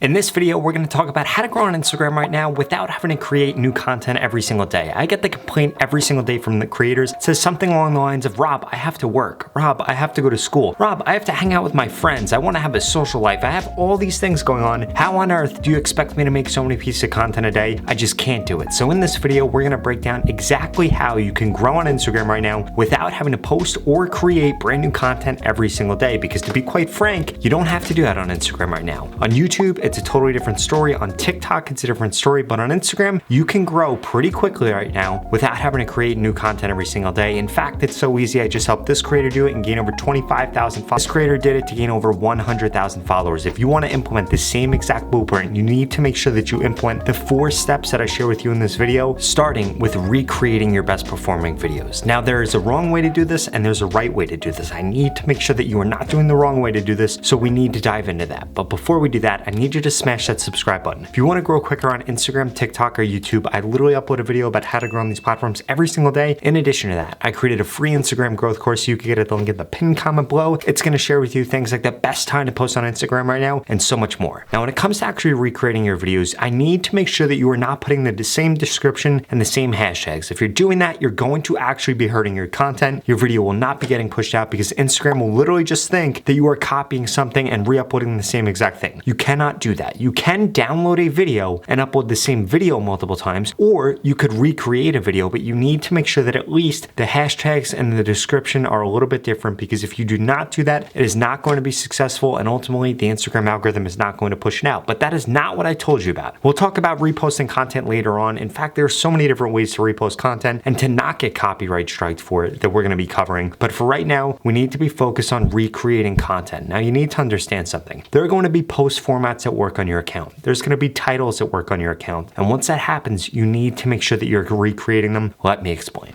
In this video, we're going to talk about how to grow on Instagram right now without having to create new content every single day. I get the complaint every single day from the creators. It says something along the lines of, Rob, I have to work. Rob, I have to go to school. Rob, I have to hang out with my friends. I want to have a social life. I have all these things going on. How on earth do you expect me to make so many pieces of content a day? I just can't do it. So in this video, we're going to break down exactly how you can grow on Instagram right now without having to post or create brand new content every single day. Because to be quite frank, you don't have to do that on Instagram right now. On YouTube, it's a totally different story. On TikTok, it's a different story. But on Instagram, you can grow pretty quickly right now without having to create new content every single day. In fact, it's so easy. I just helped this creator do it and gain over 25,000 followers. This creator did it to gain over 100,000 followers. If you want to implement the same exact blueprint, you need to make sure that you implement the 4 steps that I share with you in this video, starting with recreating your best performing videos. Now, there is a wrong way to do this and there's a right way to do this. I need to make sure that you are not doing the wrong way to do this, so we need to dive into that. But before we do that, I need you to smash that subscribe button. If you want to grow quicker on Instagram, TikTok, or YouTube, I literally upload a video about how to grow on these platforms every single day. In addition to that, I created a free Instagram growth course. You can get it, the link in the pinned comment below. It's going to share with you things like the best time to post on Instagram right now and so much more. Now, when it comes to actually recreating your videos, I need to make sure that you are not putting the same description and the same hashtags. If you're doing that, you're going to actually be hurting your content. Your video will not be getting pushed out because Instagram will literally just think that you are copying something and re-uploading the same exact thing. You cannot do that. You can download a video and upload the same video multiple times, or you could recreate a video, but you need to make sure that at least the hashtags and the description are a little bit different, because if you do not do that, it is not going to be successful, and ultimately the Instagram algorithm is not going to push it out. But that is not what I told you about. We'll talk about reposting content later on. In fact, there are so many different ways to repost content and to not get copyright striked for it that we're going to be covering. But for right now, we need to be focused on recreating content. Now, you need to understand something. There are going to be post formats that work on your account. There's going to be titles that work on your account. And once that happens, you need to make sure that you're recreating them. Let me explain.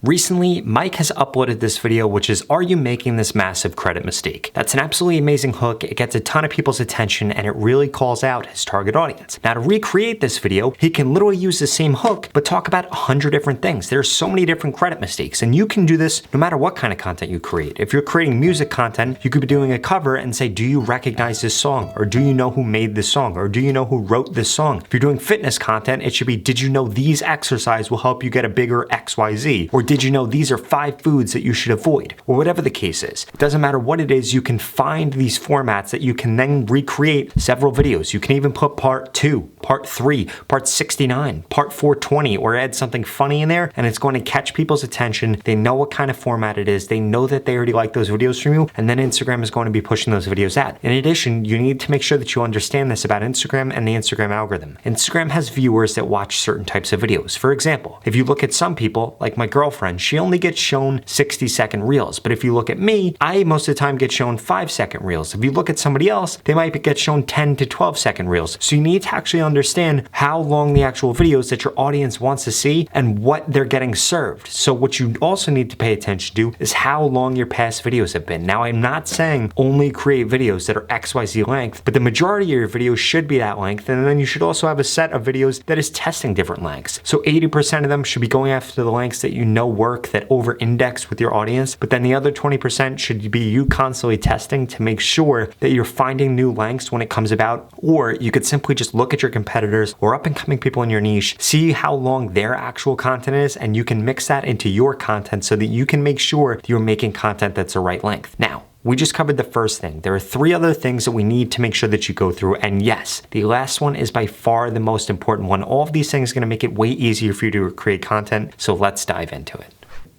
Recently, Mike has uploaded this video, which is, are you making this massive credit mistake? That's an absolutely amazing hook. It gets a ton of people's attention and it really calls out his target audience. Now, to recreate this video, he can literally use the same hook, but talk about 100 different things. There's so many different credit mistakes, and you can do this no matter what kind of content you create. If you're creating music content, you could be doing a cover and say, do you recognize this song? Or do you know who made this song? Or do you know who wrote this song? If you're doing fitness content, it should be, did you know these exercises will help you get a bigger XYZ? Or did you know these are 5 foods that you should avoid? Or whatever the case is. It doesn't matter what it is, you can find these formats that you can then recreate several videos. You can even put part 2, part 3, part 69, part 420, or add something funny in there, and it's going to catch people's attention. They know what kind of format it is. They know that they already like those videos from you, and then Instagram is going to be pushing those videos out. In addition, you need to make sure that you understand this about Instagram and the Instagram algorithm. Instagram has viewers that watch certain types of videos. For example, if you look at some people, like my girlfriend, she only gets shown 60-second reels. But if you look at me, I most of the time get shown 5-second reels. If you look at somebody else, they might get shown 10 to 12-second reels. So you need to actually understand how long the actual videos that your audience wants to see and what they're getting served. So what you also need to pay attention to is how long your past videos have been. Now, I'm not saying only create videos that are XYZ length, but the majority of your videos should be that length. And then you should also have a set of videos that is testing different lengths. So 80% of them should be going after the lengths that you know work, that over-index with your audience, but then the other 20% should be you constantly testing to make sure that you're finding new lengths when it comes about. Or you could simply just look at your competitors or up-and-coming people in your niche, see how long their actual content is, and you can mix that into your content so that you can make sure that you're making content that's the right length. Now, we just covered the first thing. There are 3 other things that we need to make sure that you go through. And yes, the last one is by far the most important one. All of these things are going to make it way easier for you to create content. So let's dive into it.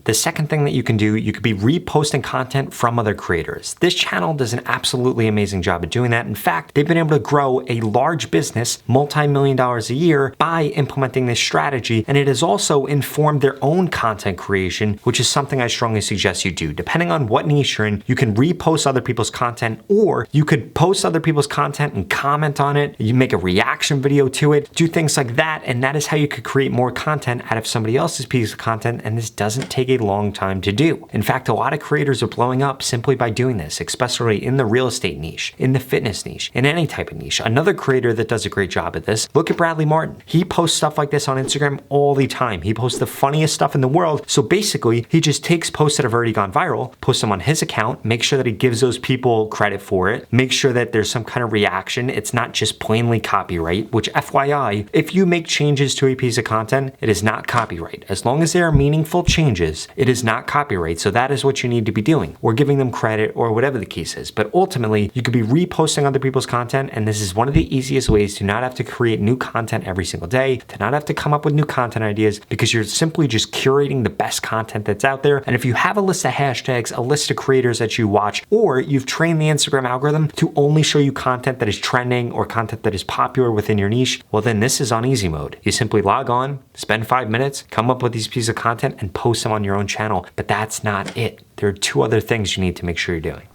The second thing that you can do, you could be reposting content from other creators. This channel does an absolutely amazing job of doing that. In fact, they've been able to grow a large business, multi-million dollars a year, by implementing this strategy. And it has also informed their own content creation, which is something I strongly suggest you do. Depending on what niche you're in, you can repost other people's content, or you could post other people's content and comment on it. You make a reaction video to it, do things like that. And that is how you could create more content out of somebody else's piece of content. And this doesn't take a a long time to do. In fact, a lot of creators are blowing up simply by doing this, especially in the real estate niche, in the fitness niche, in any type of niche. Another creator that does a great job at this, look at Bradley Martin. He posts stuff like this on Instagram all the time. He posts the funniest stuff in the world. So basically, he just takes posts that have already gone viral, posts them on his account, make sure that he gives those people credit for it, make sure that there's some kind of reaction. It's not just plainly copyright, which FYI, if you make changes to a piece of content, it is not copyright. As long as there are meaningful changes, it is not copyright. So that is what you need to be doing, or giving them credit, or whatever the case is. But ultimately, you could be reposting other people's content, and this is one of the easiest ways to not have to create new content every single day, to not have to come up with new content ideas, because you're simply just curating the best content that's out there. And if you have a list of hashtags, a list of creators that you watch, or you've trained the Instagram algorithm to only show you content that is trending or content that is popular within your niche, well then this is on easy mode. You simply log on, spend 5 minutes, come up with these pieces of content and post them on your own channel. But that's not it. There are 2 other things you need to make sure you're doing.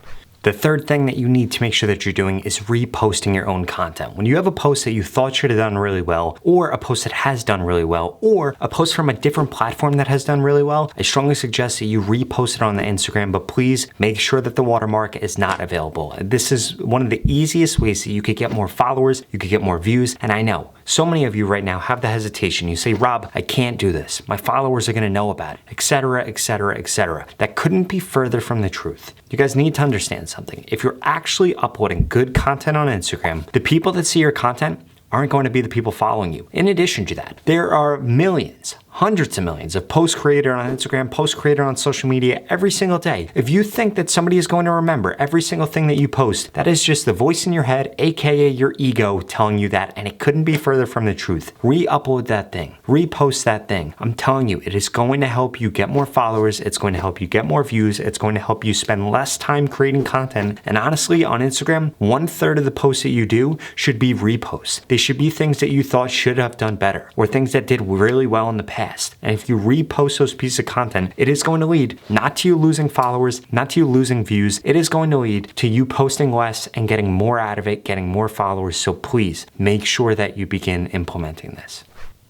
The third thing that you need to make sure that you're doing is reposting your own content. When you have a post that you thought should have done really well, or a post that has done really well, or a post from a different platform that has done really well, I strongly suggest that you repost it on the Instagram, but please make sure that the watermark is not available. This is one of the easiest ways that you could get more followers, you could get more views, and I know so many of you right now have the hesitation. You say, Rob, I can't do this. My followers are gonna know about it, etc., etc., etc. That couldn't be further from the truth. You guys need to understand something. If you're actually uploading good content on Instagram, the people that see your content aren't going to be the people following you. In addition to that, there are millions, hundreds of millions of posts created on Instagram, posts created on social media every single day. If you think that somebody is going to remember every single thing that you post, that is just the voice in your head, aka your ego telling you that, and it couldn't be further from the truth. Re-upload that thing, repost that thing. I'm telling you, it is going to help you get more followers, it's going to help you get more views, it's going to help you spend less time creating content. And honestly, on Instagram, 1/3 of the posts that you do should be reposts. They should be things that you thought should have done better, or things that did really well in the past. And if you repost those pieces of content, it is going to lead not to you losing followers, not to you losing views. It is going to lead to you posting less and getting more out of it, getting more followers. So please make sure that you begin implementing this.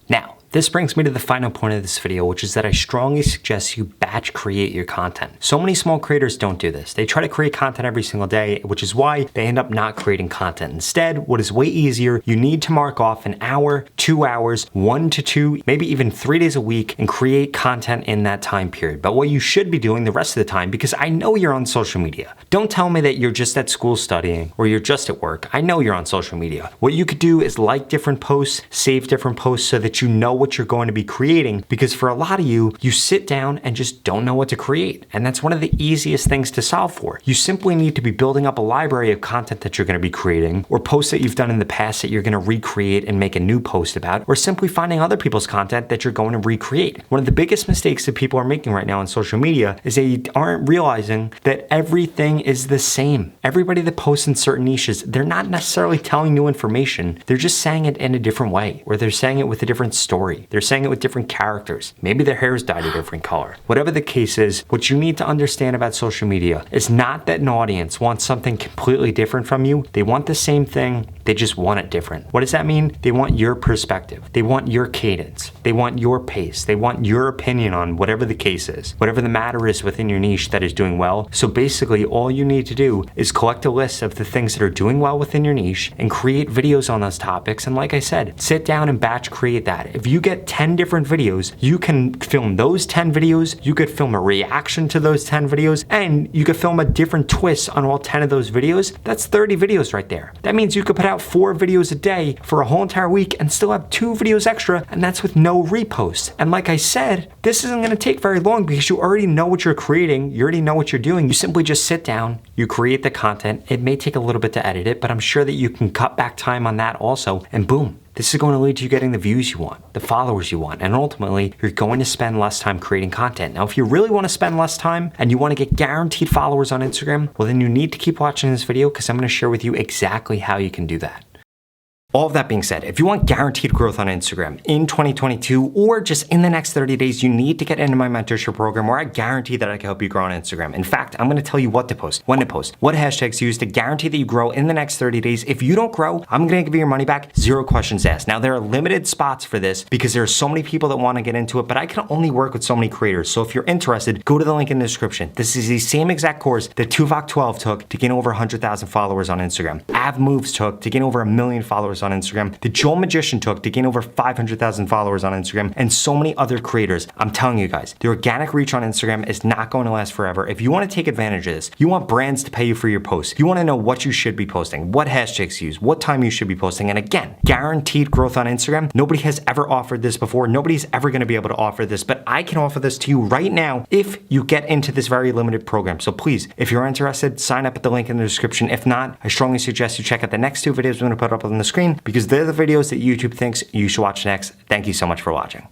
Now, this brings me to the final point of this video, which is that I strongly suggest you batch create your content. So many small creators don't do this. They try to create content every single day, which is why they end up not creating content. Instead, what is way easier, you need to mark off an hour, 2 hours, 1 to 2, maybe even 3 days a week and create content in that time period. But what you should be doing the rest of the time, because I know you're on social media. Don't tell me that you're just at school studying or you're just at work. I know you're on social media. What you could do is like different posts, save different posts so that you know what you're going to be creating, because for a lot of you sit down and just don't know what to create. And that's one of the easiest things to solve for. You simply need to be building up a library of content that you're going to be creating, or posts that you've done in the past that you're going to recreate and make a new post about, or simply finding other people's content that you're going to recreate. One of the biggest mistakes that people are making right now on social media is they aren't realizing that everything is the same. Everybody that posts in certain niches, they're not necessarily telling new information. They're just saying it in a different way, or they're saying it with a different story. They're saying it with different characters. Maybe their hair is dyed a different color. Whatever the case is, what you need to understand about social media is not that an audience wants something completely different from you. They want the same thing, they just want it different. What does that mean? They want your perspective. They want your cadence. They want your pace. They want your opinion on whatever the case is, whatever the matter is within your niche that is doing well. So basically, all you need to do is collect a list of the things that are doing well within your niche and create videos on those topics. And like I said, sit down and batch create that. If you get 10 different videos, you can film those 10 videos, you could film a reaction to those 10 videos, and you could film a different twist on all 10 of those videos. That's 30 videos right there. That means you could put out 4 videos a day for a whole entire week and still have 2 videos extra, and that's with no reposts. And like I said, this isn't gonna take very long because you already know what you're creating, you already know what you're doing. You simply just sit down, you create the content. It may take a little bit to edit it, but I'm sure that you can cut back time on that also, and boom. This is going to lead to you getting the views you want, the followers you want, and ultimately, you're going to spend less time creating content. Now, if you really want to spend less time and you want to get guaranteed followers on Instagram, well, then you need to keep watching this video because I'm going to share with you exactly how you can do that. All of that being said, if you want guaranteed growth on Instagram in 2022 or just in the next 30 days, you need to get into my mentorship program where I guarantee that I can help you grow on Instagram. In fact, I'm gonna tell you what to post, when to post, what hashtags to use to guarantee that you grow in the next 30 days. If you don't grow, I'm gonna give you your money back, 0 questions asked. Now, there are limited spots for this because there are so many people that wanna get into it, but I can only work with so many creators. So if you're interested, go to the link in the description. This is the same exact course that Tuvok 12 took to gain over 100,000 followers on Instagram. Av Moves took to gain over 1 million followers on Instagram. The Joel Magician took to gain over 500,000 followers on Instagram, and so many other creators. I'm telling you guys, the organic reach on Instagram is not going to last forever. If you want to take advantage of this, you want brands to pay you for your posts, you want to know what you should be posting, what hashtags to use, what time you should be posting, and again, guaranteed growth on Instagram. Nobody has ever offered this before. Nobody's ever going to be able to offer this, but I can offer this to you right now if you get into this very limited program. So please, if you're interested, sign up at the link in the description. If not, I strongly suggest you check out the next 2 videos I'm going to put up on the screen because they're the videos that YouTube thinks you should watch next. Thank you so much for watching.